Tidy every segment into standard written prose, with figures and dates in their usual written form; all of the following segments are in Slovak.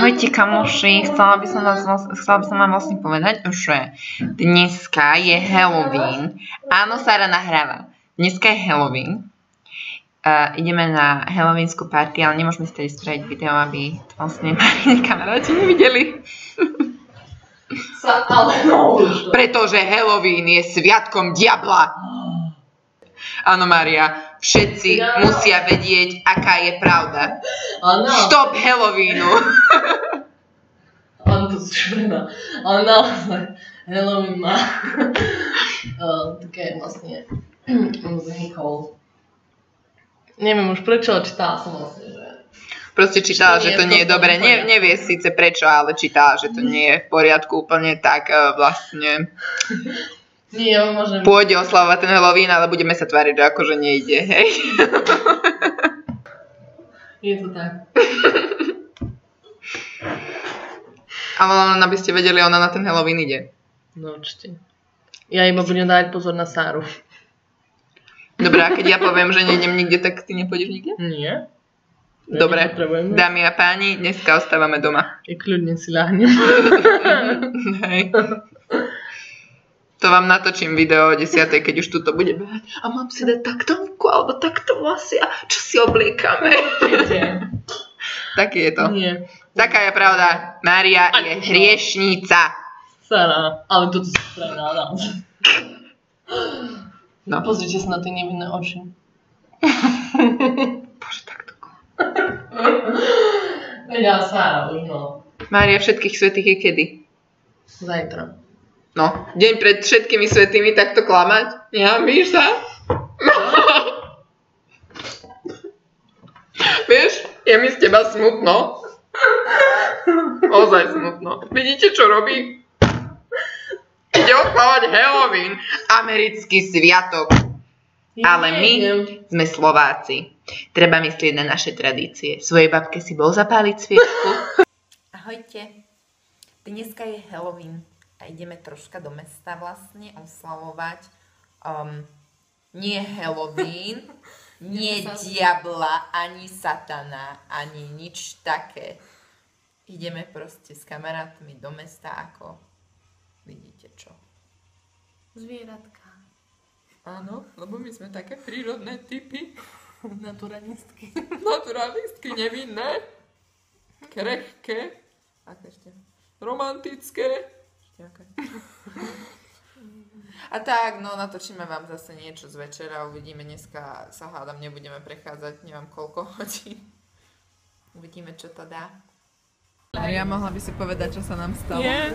Ahojte kamoši, chcela by som vám vlastne povedať, že dneska je Halloween. Áno, Sara nahráva. Dneska je Halloween. Ideme na Halloweenskú party, ale nemôžeme si tady spraviť video, aby to vlastne mali kamaráti nevideli. Pretože Halloween je sviatkom diabla. Áno, Mária, všetci musia vedieť, aká je pravda. Stop Halloweenu! Áno, to súčasná. Ale naozaj, Halloween má také vlastne vznikol. Neviem už prečo, čítala som vlastne, že... Proste čítala, že to nie je dobre. Nevie síce prečo, ale čítala, že to nie je v poriadku úplne tak vlastne... Nie, môžem... Pôjde oslavovať ten Halloween, ale budeme sa tváriť, že akože nejde, hej? Je to tak. Ale len aby ste vedeli, ona na ten Halloween ide. No určite. Ja iba budem dávať pozor na Sáru. Dobre, a keď ja poviem, že nejdem nikde, tak ty nepôjdeš nikde? Nie. Dobre, dámy a páni, dneska ostávame doma. I kľudne si ľahnem. Hej. To vám natočím video o 10, keď už tuto bude behať. A mám si dať takto ruku, alebo takto vlasy a čo si obliekame. Taký je to. Nie. Taká je pravda. Mária je hriešnica. Sara, ale toto si spravila. No. Pozrite sa na tie nevinné oči. Bože, takto. Ja, Sara, už no. Mária všetkých svätých je kedy? Zajtra. No, deň pred všetkými svätými takto klamať? Nehambíš sa? Vieš, je mi z teba smutno. Ozaj smutno. Vidíte, čo robí? Ide oslavovať Halloween, americký sviatok. Ale my sme Slováci. Treba myslieť na naše tradície. Svojej babke si bol zapáliť sviečku? Ahojte. Dneska je Halloween. A ideme troška do mesta vlastne oslavovať nie Halloween, nie diabla, ani satana, ani nič také. Ideme proste s kamarátmi do mesta ako vidíte čo. Zvieratka. Áno, lebo my sme také prírodné typy. Naturalistky. Naturalistky, nevinné. Krehké. Aké ešte? Romantické. A tak, no natočíme vám zase niečo z večera, uvidíme, dneska sa hádam, nebudeme prechádzať, neviem koľko hodín. Uvidíme, čo to dá. Maria, mohla by si povedať, čo sa nám stalo? Nie,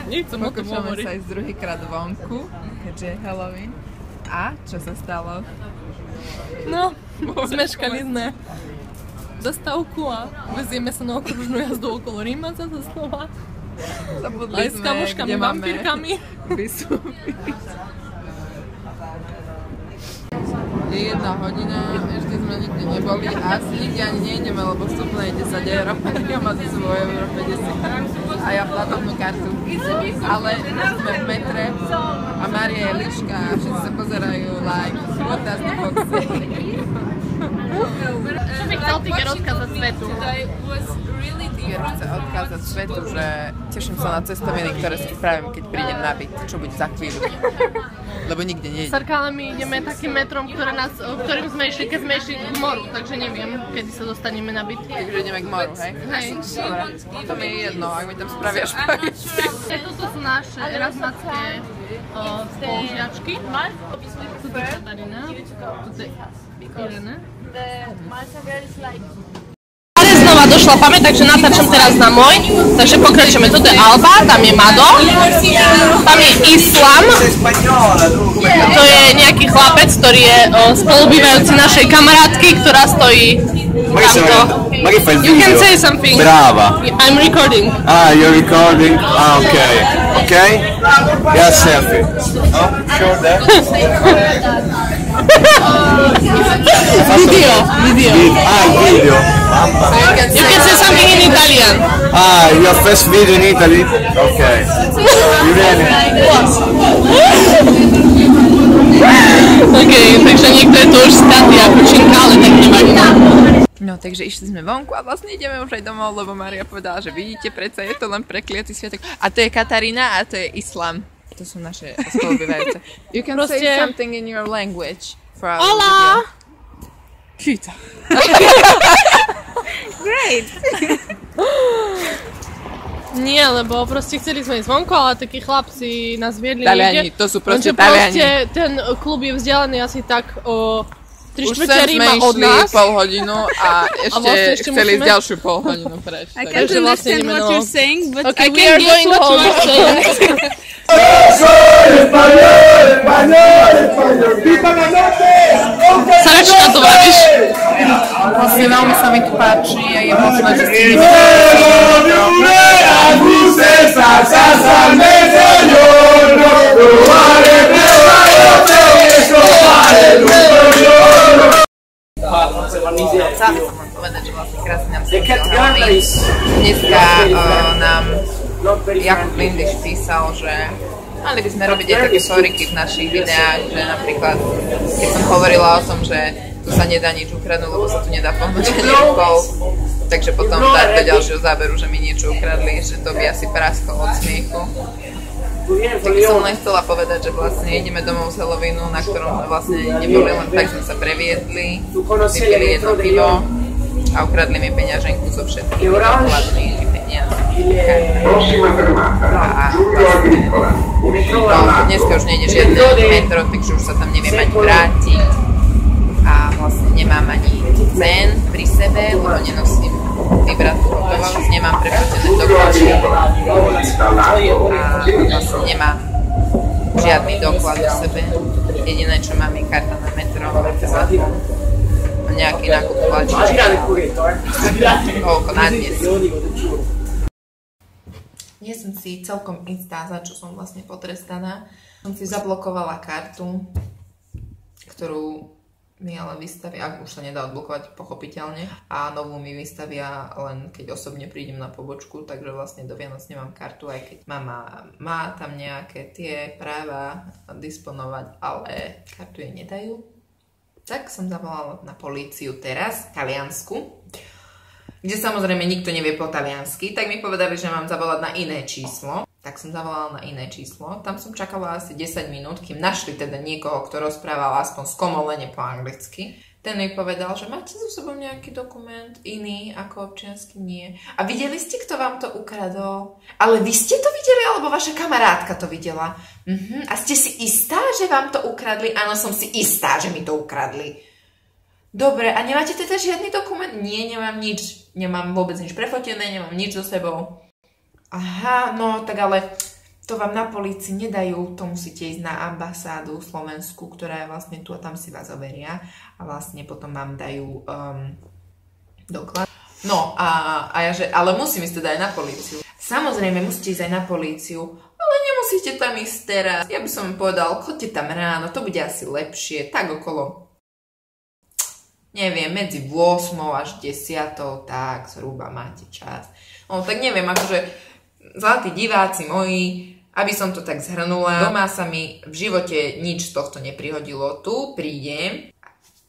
nechcem o tom hovoriť. Sa ísť druhýkrát vonku, keďže je Halloween. A čo sa stalo? No, zmeškali sme zastávku a vezieme sa na okružnú jazdu okolo Rímaca za slova. Aj s kamoškami, vampírkami. Je 1 hodina, ešte sme nikde neboli a asi nikde ani nejdeme, lebo vstupné je 10 €, Maria má za svoje €50 a ja platobnú kartu. Ale sme v metre a Mária je liška a všetci sa pozerajú like, what does the fox say? Čo by chcel Tiger odkázať svetu? Tiger chce odkázať svetu, že teším sa na cestoviny, ktoré si spravím, keď prídem na byt, čo bude za chvíľu. Lebo nikde nejde. Sarka, ale my ideme takým metrom, ktorým sme išli, keď sme išli k moru, takže neviem, kedy sa dostaneme na byt. Takže ideme k moru, hej? Hej. Dobre, to mi je jedno, ak mi tam spravia špagety. Toto sú naše erasmacké spolužiačky. Tuto je Katarina, tuto je Irene. Znova došla pamäť, takže natáčam teraz na môj, takže pokračujeme. Toto je Alba, tam je Mado, tam je Islam, to je nejaký chlapec, ktorý je spolubývajúci našej kamarátky, ktorá stojí tamto. You can say something. Brava. I'm recording. Ah, you're recording? Ah, okay. Okay? Yeah, selfie. Oh, sure that. Video. Video. You can say something in Italian. Ah, your first video in Italy? Okay. You ready? Okay, takže niekto je tu už statý ako činka, ale tak nevadí. No No, takže išli sme vonku a vlastne ideme už aj domov, lebo Mária povedala, že vidíte, predsa je to len prekliatý sviatok. A to je Katarína a to je Islam. To sú naše spolubývajúce. You can say something in your language. Hola! Číta. Great! Nie, lebo proste chceli sme ísť vonku, ale takí chlapci nás viedli Taliani, to sú proste Taliani. Proste ten klub je vzdialený asi tak o 3/4 Už sem sme od išli nás. pol hodinu a ešte chceli musíme- ďalšiu pol hodinu preč. I takže- can't Takže vlastne understand ideme what domov. you're saying, but Okay, I we can are guess going what home. you're saying. Srdečka to bavíš? Vlastne veľmi sa mi tu páči a je možné, že si Chcela som vám povedať, že vlastne krásne nám dneska nám Jakub Lindiš písal, že mali by sme robiť aj také storiky v našich videách, že napríklad, keď som hovorila o tom, že tu sa nedá nič ukradnúť, lebo sa tu nedá pohnúť ani rukou, takže potom dať do ďalšieho záberu, že mi niečo ukradli, že to by asi prasklo od smiechu. Tak by som len chcela povedať, že vlastne ideme domov z Halloweenu, na ktorom sme vlastne neboli, len tak sme sa previedli, vypili jedno pivo a ukradli mi peňaženku so všetkými dokladnými peniazmi. A dneska už nejde žiadne metro, takže už sa tam neviem ani vrátiť a vlastne nemám ani cen pri sebe, lebo nenosím vybratú hotovosť, nemám preplatené doklady a vlastne nemám žiadny doklad o sebe. Jediné, čo mám, je karta na metro a nejaký nákup tlačí. Koľko na dnes. Nie som si celkom istá, za čo som vlastne potrestaná. Som si zablokovala kartu, ktorú mi ale vystavia, ak už sa nedá odblokovať pochopiteľne, a novú mi vystavia len keď osobne prídem na pobočku, takže vlastne do Vianoc nemám kartu, aj keď mama má tam nejaké tie práva disponovať, ale kartu jej nedajú. Tak som zavolala na políciu teraz, v Taliansku, kde samozrejme nikto nevie po taliansky, tak mi povedali, že mám zavolať na iné číslo. Tak som zavolala na iné číslo. Tam som čakala asi 10 minút, kým našli teda niekoho, kto rozprával aspoň skomolene po anglicky. Ten mi povedal, že máte so sebou nejaký dokument iný ako občiansky? Nie. A videli ste, kto vám to ukradol? Ale vy ste to videli, alebo vaša kamarátka to videla? A ste si istá, že vám to ukradli? Áno, som si istá, že mi to ukradli. Dobre, a nemáte teda žiadny dokument? Nie, nemám nič. Nemám vôbec nič prefotené, nemám nič so sebou. Aha, no tak ale to vám na polícii nedajú, to musíte ísť na ambasádu Slovensku, ktorá je vlastne tu a tam si vás overia a vlastne potom vám dajú doklad. No a ja že, ale musím ísť teda aj na políciu. Samozrejme musíte ísť aj na políciu, ale nemusíte tam ísť teraz. Ja by som povedal, choďte tam ráno, to bude asi lepšie, tak okolo, neviem, medzi 8 až 10, tak zhruba máte čas. No tak neviem, akože zlatí diváci moji, aby som to tak zhrnula, doma sa mi v živote nič z tohto neprihodilo. Tu prídem,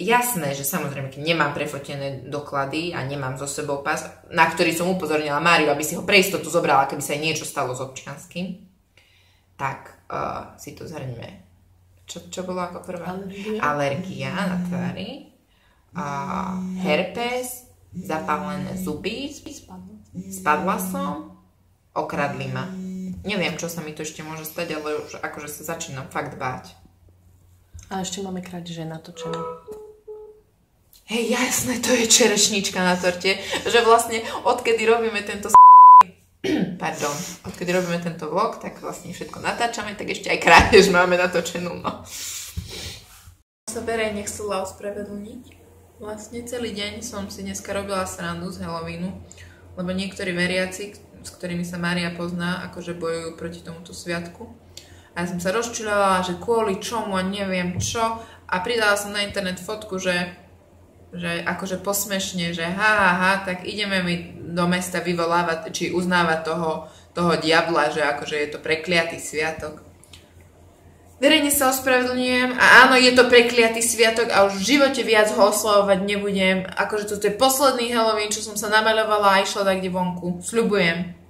jasné, že samozrejme, keď nemám prefotené doklady a nemám so sebou pas, na ktorý som upozornila Máriu, aby si ho pre istotu zobrala, keby sa jej niečo stalo s občianskym, tak si to zhrneme. Čo bolo ako prvá? Alergia na tvári, herpes, zapálené zuby, spadla som, okradli ma. Neviem, čo sa mi to ešte môže stať, ale už akože sa začínam fakt báť. A ešte máme krádeže natočené. Hej, jasné, to je čerešnička na torte, že vlastne odkedy robíme tento odkedy robíme tento vlog, tak vlastne všetko natáčame, tak ešte aj krádež máme natočenú, no. Sa verejne chcela ospravedlniť. Vlastne celý deň som si dneska robila srandu z Halloweenu, lebo niektorí veriaci, s ktorými sa Mária pozná, akože bojujú proti tomuto sviatku. A ja som sa rozčiľovala, že kvôli čomu a neviem čo. A pridala som na internet fotku, že akože posmešne, že tak ideme mi do mesta vyvolávať, či uznávať toho diabla, že akože je to prekliatý sviatok. Verejne sa ospravedlňujem a áno, je to prekliatý sviatok a už v živote viac ho oslavovať nebudem. Akože toto je posledný Halloween, čo som sa namaľovala a išla tak kde vonku. Sľubujem.